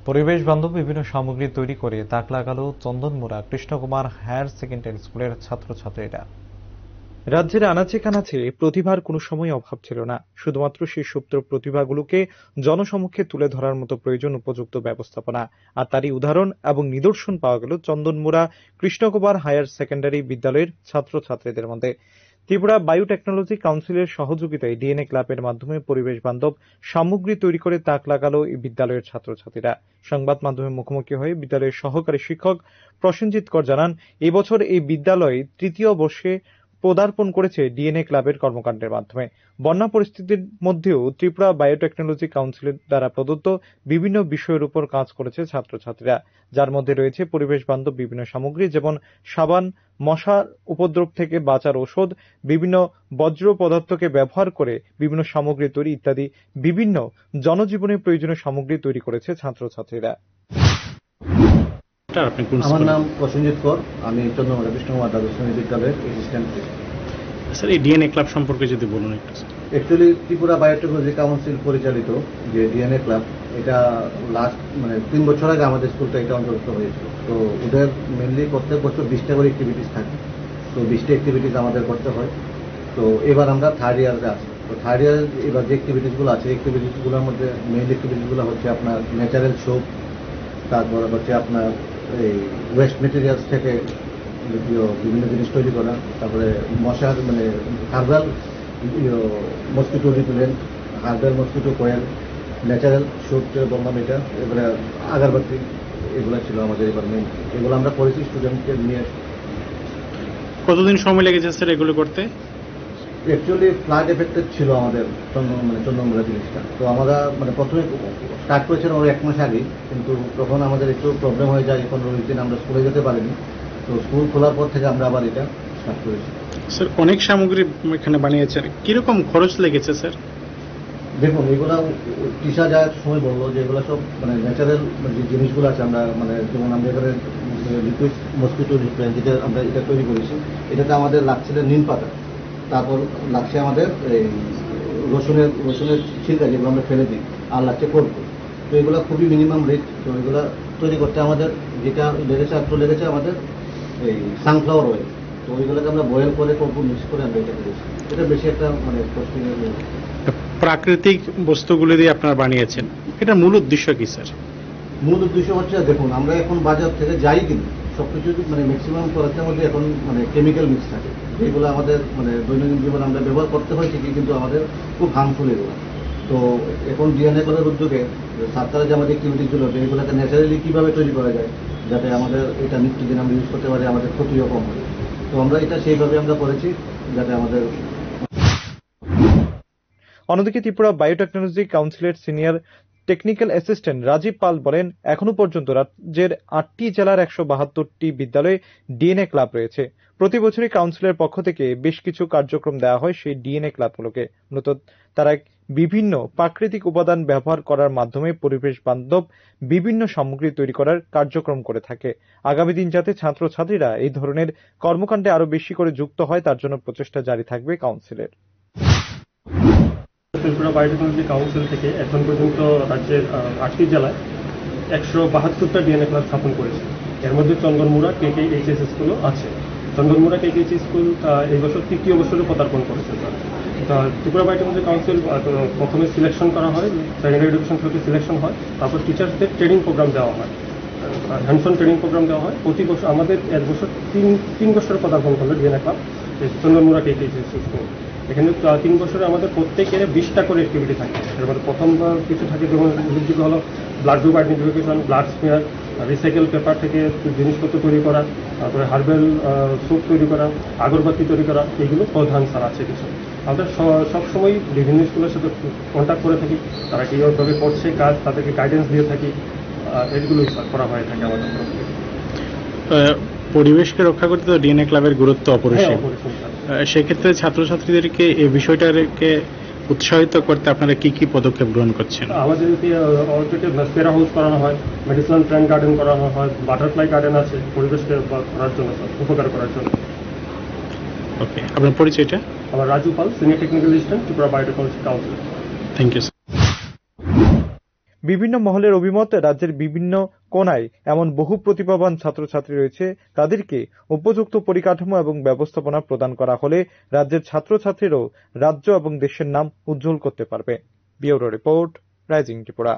পরিবেশ বান্ধব বিভিন্ন সামগ্রী তৈরি করে তাক লাগালো চন্দনমুড়া কৃষ্ণকুমার হায়ার সেকেন্ডারি স্কুলের ছাত্রছাত্রীরা। রাজ্যের আনাচে কানাচে প্রতিভার কোনো সময় অভাব ছিল না, শুধুমাত্র সেই সুপ্ত প্রতিভাগুলোকে জনসমক্ষে তুলে ধরার মতো প্রয়োজন উপযুক্ত ব্যবস্থাপনা। আর তারই উদাহরণ এবং নিদর্শন পাওয়া গেল চন্দনমুড়া কৃষ্ণকুমার হায়ার সেকেন্ডারি বিদ্যালয়ের ছাত্রছাত্রীদের মধ্যে। ত্রিপুরা বায়োটেকনোলজি কাউন্সিলের সহযোগিতায় ডিএনএ ক্লাবের মাধ্যমে পরিবেশ বান্ধব সামগ্রী তৈরি করে তাক লাগালো এই বিদ্যালয়ের ছাত্রছাত্রীরা। সংবাদ মাধ্যমের মুখোমুখি হয়ে বিদ্যালয়ের সহকারী শিক্ষক প্রসেনজিৎ কর জানান, এবছর এই বিদ্যালয়ে তৃতীয় বর্ষে পদার্পণ করেছে ডিএনএ ক্লাবের কর্মকাণ্ডের মাধ্যমে। বন্যা পরিস্থিতির মধ্যেও ত্রিপুরা বায়োটেকনোলজি কাউন্সিলের দ্বারা প্রদত্ত বিভিন্ন বিষয়ের উপর কাজ করেছে ছাত্রছাত্রীরা, যার মধ্যে রয়েছে পরিবেশ বান্ধব বিভিন্ন সামগ্রী, যেমন সাবান, মশার উপদ্রব থেকে বাঁচার ঔষধ, বিভিন্ন বজ্র পদার্থকে ব্যবহার করে বিভিন্ন সামগ্রী তৈরি ইত্যাদি বিভিন্ন জনজীবনে প্রয়োজনীয় সামগ্রী তৈরি করেছে ছাত্রছাত্রীরা। আমার নাম প্রসেনজিৎ কর, আমি চন্দ্রমুড়া কৃষ্ণকুমার দ্বাদশ শ্রেণী বিদ্যালয়ের অ্যাসিস্ট্যান্ট। স্যার, এই ডিএনএ ক্লাব সম্পর্কে যদি বলুন একটু। অ্যাকচুয়ালি ত্রিপুরা বায়োটেকনোলজি কাউন্সিল পরিচালিত যে ডিএনএ ক্লাব, এটা লাস্ট 3 বছর আগে আমাদের স্কুলটা এটা অন্তর্ভুক্ত হয়েছিল। তো ওদের মেনলি প্রত্যেক বছর 20টা করে অ্যাক্টিভিটিস থাকে। তো 20টা অ্যাক্টিভিটিস আমাদের করতে হয়। তো এবার আমরা থার্ড ইয়ারে আছি। তো থার্ড ইয়ার এবার যে অ্যাক্টিভিটিসগুলো আছে, অ্যাক্টিভিটিসগুলোর মধ্যে মেইন অ্যাক্টিভিটিসগুলো হচ্ছে আপনার ন্যাচারাল সোপ, তারপরে হচ্ছে আপনার এই ওয়েস্ট মেটেরিয়ালস থেকে বিভিন্ন জিনিস তৈরি করা, তারপরে মশার herbal mosquito repellent, herbal mosquito coil, natural soap বললাম এটা, এবারে আগারবাতি, এগুলো ছিল আমাদের এবার মেন। এগুলো আমরা করেছি স্টুডেন্টকে নিয়ে। কতদিন সময় লেগেছে স্যার এগুলো করতে? অ্যাকচুয়ালি ফ্লাড এফেক্টেড ছিল আমাদের চন্দনমুড়া জিনিসটা। তো আমরা প্রথমে স্টার্ট করেছিলাম ওর 1 মাস আগে, কিন্তু তখন আমাদের একটু প্রবলেম হয়ে যায়, এখন ওই দিন আমরা স্কুলে যেতে পারিনি। তো স্কুল খোলার পর থেকে আমরা আবার এটা স্টার্ট করেছি। স্যার, অনেক সামগ্রী এখানে বানিয়েছেন, কিরকম খরচ লেগেছে স্যার? দেখুন, এগুলো টিশা যাওয়ার সময় বললো যে এগুলো সব ন্যাচারাল যে জিনিসগুলো আছে, আমরা যেমন আমরা এখানে লিকুইড মসকিটো রিপেলেন্ট যেটা আমরা এটা তৈরি করেছি, এটাতে আমাদের লাগছিল নিম পাতা, তারপর লাগছে আমাদের এই রসুনের ছিলকা যেগুলো আমরা ফেলে দিই, আর লাগছে কর্পূর। তো এগুলো খুবই মিনিমাম রেট। তো এগুলো তৈরি করতে আমাদের যেটা লেগেছে একটু লেগেছে আমাদের এই সানফ্লাওয়ার অয়েল। তো ওইগুলোকে আমরা বয়েল করে কর্পূর মিক্স করে আমরা এটা করেছি। এটা বেশি একটা কস্টিং। প্রাকৃতিক বস্তুগুলো দিয়ে আপনারা বানিয়েছেন, এটা মূল উদ্দেশ্য কি স্যার? মূল উদ্দেশ্য হচ্ছে, দেখুন আমরা এখন বাজার থেকে যাই কিনি সবকিছু ম্যাক্সিমাম প্রোডাক্টের মধ্যে এখন কেমিক্যাল মিক্স থাকে, যেগুলো আমাদের দৈনন্দিন জীবনে আমরা ব্যবহার করতে হয় ঠিকই, কিন্তু আমাদের খুব হার্মফুল এগুলো। তো এখন ডিএনএ করার উদ্যোগে ছাত্ররা যে আমাদের অ্যাক্টিভিটিসগুলো, এগুলোকে ন্যাচারালি কীভাবে তৈরি করা যায় যাতে আমাদের এটা নিত্যদিন আমরা ইউজ করতে পারি, আমাদের ক্ষতিও কম হয়। তো আমরা এটা সেইভাবে আমরা করেছি যাতে আমাদের। অন্যদিকে ত্রিপুরা বায়োটেকনোলজি কাউন্সিলের সিনিয়র টেকনিক্যাল অ্যাসিস্ট্যান্ট রাজীব পাল বলেন, এখনো পর্যন্ত রাজ্যের 8টি জেলার 172টি বিদ্যালয়ে ডিএনএ ক্লাব রয়েছে। প্রতি বছরই কাউন্সিলের পক্ষ থেকে বেশ কিছু কার্যক্রম দেওয়া হয় সেই ডিএনএ ক্লাবগুলোকে। মূলত তারা বিভিন্ন প্রাকৃতিক উপাদান ব্যবহার করার মাধ্যমে পরিবেশ বান্ধব বিভিন্ন সামগ্রী তৈরি করার কার্যক্রম করে থাকে। আগামী দিন যাতে ছাত্রছাত্রীরা এই ধরনের কর্মকাণ্ডে আরো বেশি করে যুক্ত হয়, তার জন্য প্রচেষ্টা জারি থাকবে কাউন্সিলের। ত্রিপুরা বায়োটেকনোলজি কাউন্সিল থেকে এখন পর্যন্ত রাজ্যের 8টি জেলায় 172টা ডিএনএ ক্লাব স্থাপন করেছে। এর মধ্যে চন্দনমুড়া KKHS স্কুলও আছে। চন্দনমুড়া KKHS স্কুল এই বছর 3য় বছরে পদার্পণ করেছে। ত্রিপুরা বায়োটেকনোলজি কাউন্সিল প্রথমে সিলেকশন করা হয়, সেকেন্ডারি এডুকেশন থেকে সিলেকশন হয়, তারপর টিচার্সদের ট্রেনিং প্রোগ্রাম দেওয়া হয়, হ্যান্ডসন ট্রেনিং প্রোগ্রাম দেওয়া হয়। প্রতি বছর আমাদের 1 বছর 3 বছরে পদার্পণ করলো DNA club Chandanmura KKHS school. এখানে 3 বছরে আমাদের প্রত্যেকের 20টা করে অ্যাক্টিভিটি থাকে। এর মধ্যে প্রথম কিছু থাকে, যেমন উল্লেখযোগ্য হলো blood group identification, blood smear, recycle paper থেকে জিনিসপত্র তৈরি করা, তারপরে হার্বাল সোপ তৈরি করা, আগরবাতি তৈরি করা, এইগুলো প্রধান স্যার আছে কিছু। আমরা সবসময় বিভিন্ন স্কুলের সাথে কন্ট্যাক্ট করে থাকি, তারা কীভাবে করছে কাজ, তাদেরকে গাইডেন্স দিয়ে থাকি, এগুলোই করা হয়ে থাকে আমাদের তরফ থেকে। পরিবেশকে রক্ষা করতে তো ডিএনএ ক্লাবের গুরুত্ব অপরিসীম। সেক্ষেত্রে ছাত্রছাত্রীদেরকে এই বিষয়টাকে উৎসাহিত করতে আপনারা কি কি পদক্ষেপ গ্রহণ করছেন? আমাদেরকে অলরেডি স্পেরা হাউস করানো হয়, মেডিসিনাল প্ল্যান্ট গার্ডেন করানো হয়, বাটারফ্লাই গার্ডেন আছে পরিবেশকে করার জন্য, উপকার করার জন্য। ওকে, আপনার পরিচয়টা? আমার Raju Pal, senior technical assistant, Tripura biotechnology council. Thank you. বিভিন্ন মহলের অভিমত, রাজ্যের বিভিন্ন কোণায় এমন বহু প্রতিভাবান ছাত্রছাত্রী রয়েছে, তাদেরকে উপযুক্ত পরিকাঠামো এবং ব্যবস্থাপনা প্রদান করা হলে রাজ্যের ছাত্রছাত্রীরাও রাজ্য এবং দেশের নাম উজ্জ্বল করতে পারবে। Bureau report, rising Tripura.